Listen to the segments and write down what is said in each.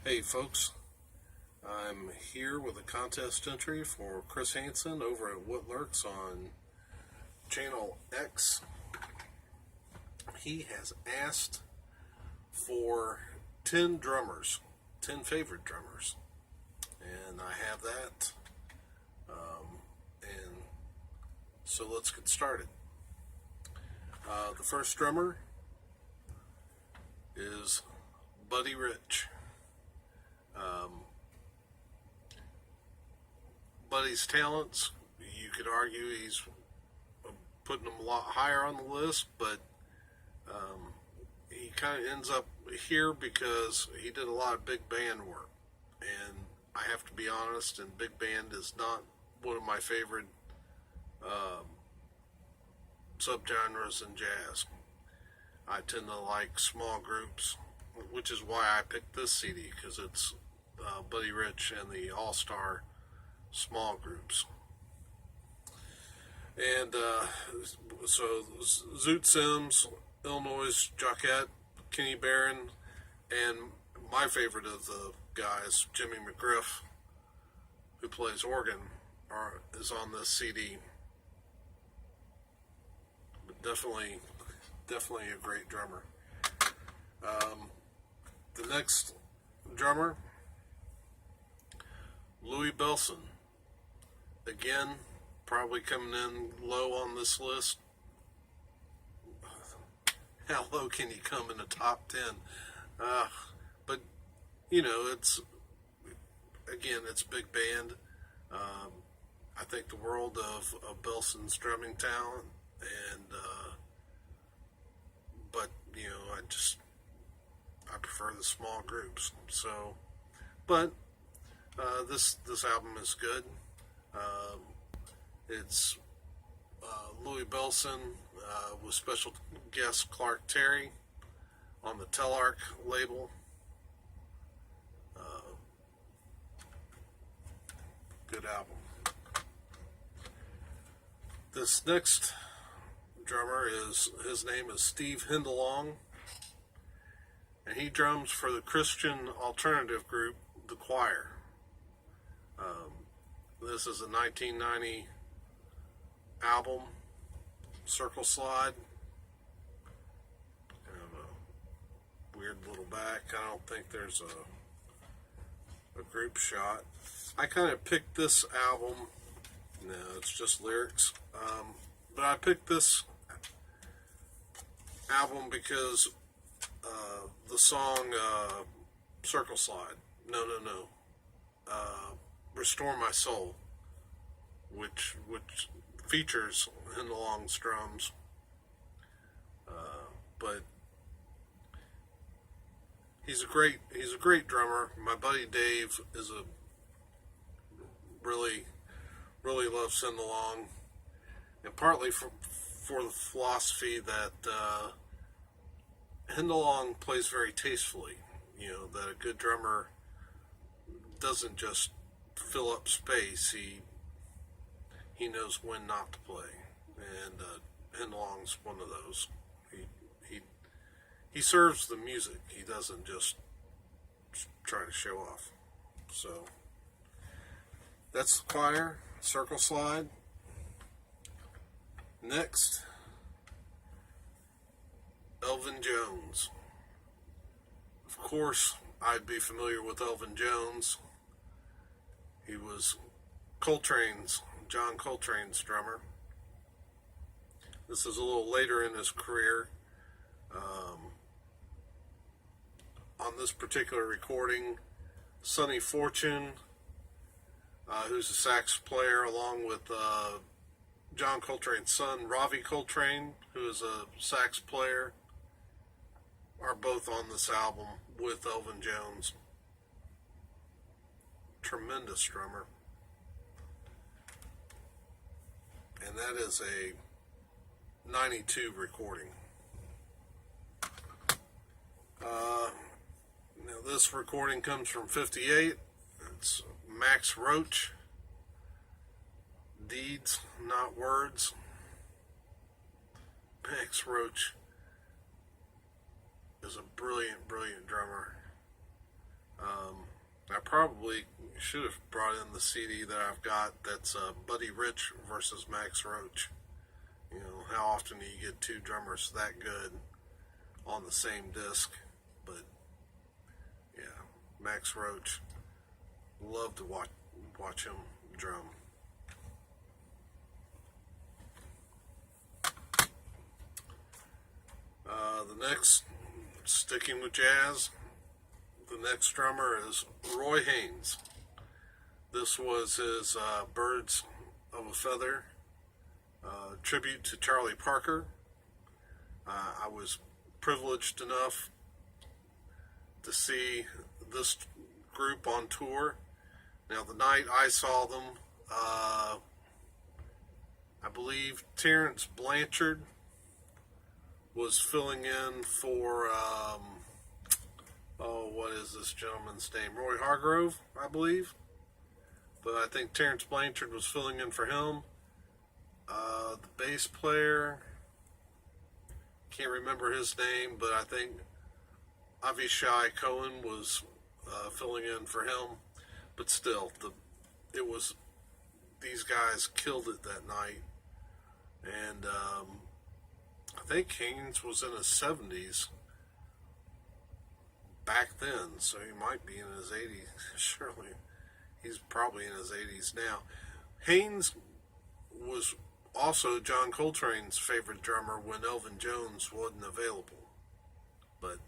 Hey folks, I'm here with a contest entry for Chris Hansen over at Lurks on Channel X. He has asked for 10 drummers, 10 favorite drummers, and I have that, and so let's get started. The first drummer is Buddy Rich. Buddy's talents, you could argue he's putting him a lot higher on the list, but he kind of ends up here because he did a lot of big band work, and I have to be honest, and big band is not one of my favorite subgenres in jazz. I tend to like small groups, which is why I picked this CD, because it's Buddy Rich and the All-Star small groups. And so Zoot Sims, Illinois Jacquet, Kenny Barron, and my favorite of the guys, Jimmy McGriff, who plays organ, is on this CD. But definitely a great drummer. The next drummer, Louie Bellson. Again, probably coming in low on this list. How low can you come in the top 10? But, you know, it's big band. I think the world of Belson's drumming talent, and but, you know, I prefer the small groups. So, but this album is good. It's Louie Bellson with special guest Clark Terry on the Telarc label. Good album. This next drummer his name is Steve Hindalong, and he drums for the Christian alternative group The Choir. This is a 1990 album, Circle Slide. Kind of a weird little back. I don't think there's a group shot. I kind of picked this album. No, it's just lyrics. But I picked this album because the song Circle Slide. No. Restore My Soul, which features Hindalong's drums, but he's a great drummer. My buddy Dave is really loves Hindalong, and partly for the philosophy that Hindalong plays very tastefully. You know, that a good drummer doesn't just fill up space. He knows when not to play, and Hindalong's one of those. He serves the music. He doesn't just try to show off. So that's The Choir, Circle Slide. Next, Elvin Jones. Of course, I'd be familiar with Elvin Jones. He was John Coltrane's drummer. This is a little later in his career. On this particular recording, Sonny Fortune, who's a sax player, along with John Coltrane's son, Ravi Coltrane, who is a sax player, are both on this album with Elvin Jones. Tremendous drummer. And that is a 92 recording. Now this recording comes from 58. It's Max Roach. Deeds, not words. Max Roach is a brilliant drummer. probably should have brought in the CD that I've got that's Buddy Rich versus Max Roach. You know, how often do you get two drummers that good on the same disc? But yeah, Max Roach, love to watch him drum. The next, sticking with jazz, the next drummer is Roy Haynes. This was his Birds of a Feather tribute to Charlie Parker. I was privileged enough to see this group on tour. Now, the night I saw them, I believe Terrence Blanchard was filling in for, what is this gentleman's name? Roy Hargrove, I believe. But I think Terrence Blanchard was filling in for him. The bass player, can't remember his name, but I think Avishai Cohen was filling in for him. But still, these guys killed it that night. And I think Haynes was in his 70s back then, so he might be in his 80s. Surely, he's probably in his 80s now. Haynes was also John Coltrane's favorite drummer when Elvin Jones wasn't available. But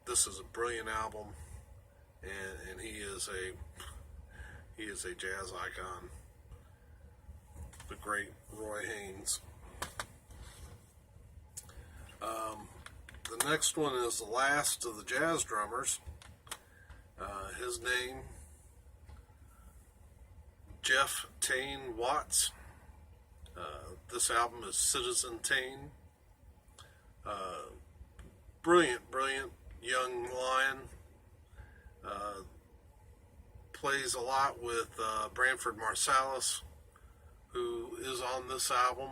this is a brilliant album, and he is a jazz icon, the great Roy Haynes. The next one is the last of the jazz drummers. His name, Jeff Tane Watts. This album is Citizen Tane. Brilliant young lion. Plays a lot with Branford Marsalis, who is on this album,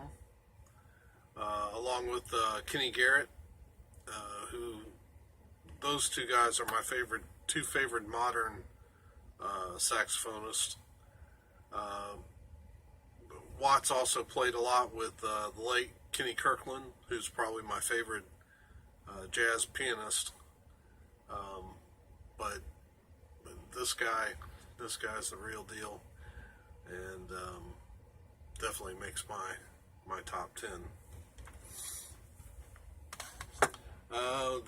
along with Kenny Garrett, who, those two guys are my two favorite modern saxophonists. Watts also played a lot with the late Kenny Kirkland, who's probably my favorite jazz pianist. But this guy's the real deal, and definitely makes my top 10.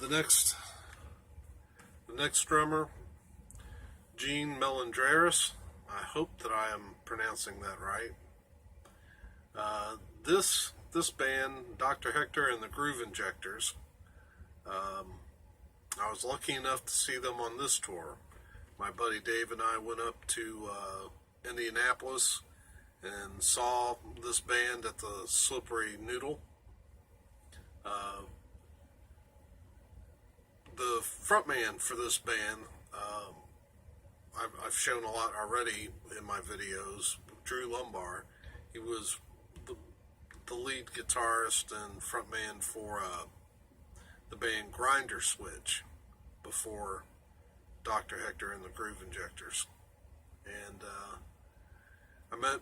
The next drummer, Gene Melendreris. I hope that I am pronouncing that right. This band, Dr. Hector and the Groove Injectors, I was lucky enough to see them on this tour. My buddy Dave and I went up to Indianapolis and saw this band at the Slippery Noodle. The frontman for this band, I've shown a lot already in my videos, Drew Lumbar. He was the lead guitarist and frontman for the band Grinder Switch before Dr. Hector and the Groove Injectors. And I met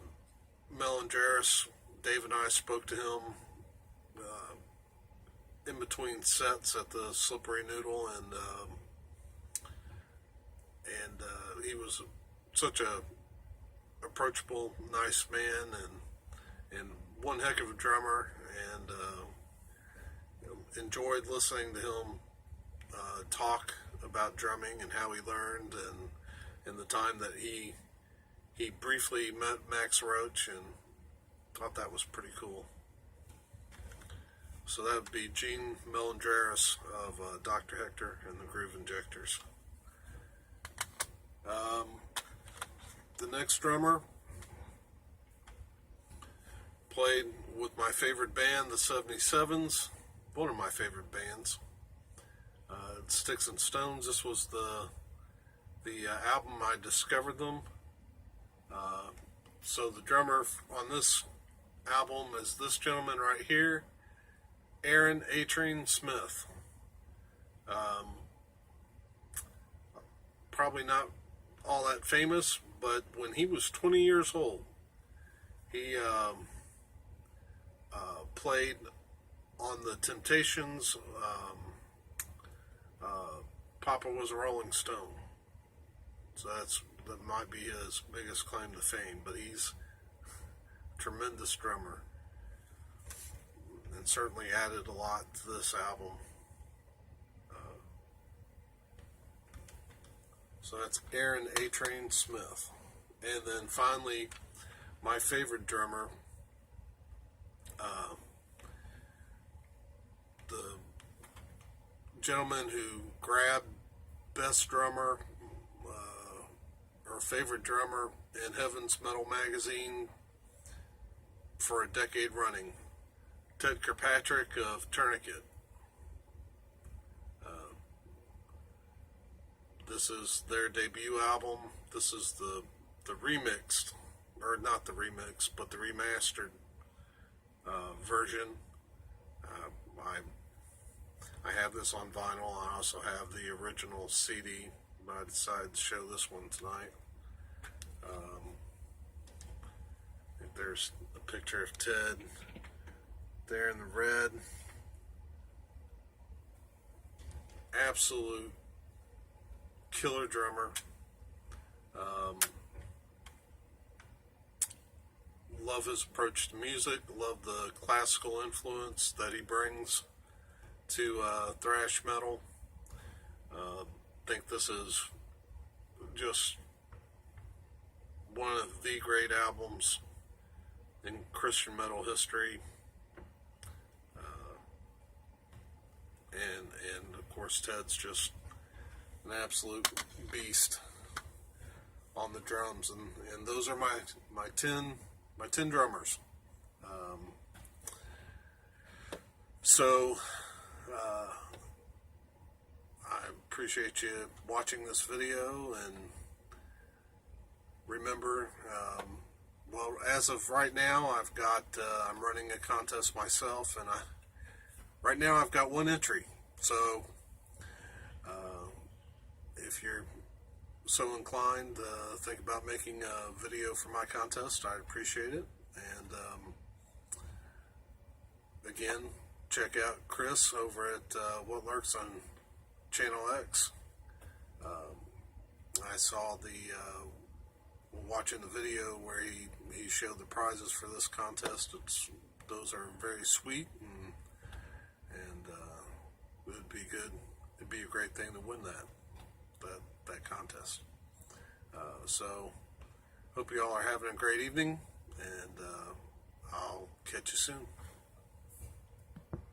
Melendreris. Dave and I spoke to him in between sets at the Slippery Noodle, and he was such a approachable, nice man, and one heck of a drummer, and enjoyed listening to him talk about drumming and how he learned, and the time that he briefly met Max Roach, and thought that was pretty cool. So that would be Gene Melendreris of Dr. Hector and the Groove Injectors. The next drummer played with my favorite band, the 77s, one of my favorite bands, Sticks and Stones. This was the album I discovered them. So the drummer on this album is this gentleman right here, Aaron Atrium Smith. probably not all that famous, but when he was 20 years old, he played on the Temptations. Papa Was a Rolling Stone. So that might be his biggest claim to fame, but he's a tremendous drummer and certainly added a lot to this album. So that's Aaron A-Train Smith. And then finally, my favorite drummer, the gentleman who grabbed Best Drummer, or Favorite Drummer in Heaven's Metal Magazine for a decade running, Ted Kirkpatrick of Tourniquet. This is their debut album. This is the remixed, or not the remix, but the remastered version. I have this on vinyl. I also have the original CD, but I decided to show this one tonight. There's a picture of Ted there in the red. Absolute killer drummer. Love his approach to music. Love the classical influence that he brings to thrash metal. Think this is just one of the great albums in Christian metal history. And of course, Ted's just an absolute beast on the drums, and those are my 10 drummers. So I appreciate you watching this video, and remember, well, as of right now, I'm running a contest myself, and right now I've got one entry. So if you're so inclined, think about making a video for my contest. I'd appreciate it. And again, check out Chris over at What Lurks on Channel X. I saw watching the video where he showed the prizes for this contest. Those are very sweet, and it would be good. It'd be a great thing to win that contest. So hope you all are having a great evening, and I'll catch you soon.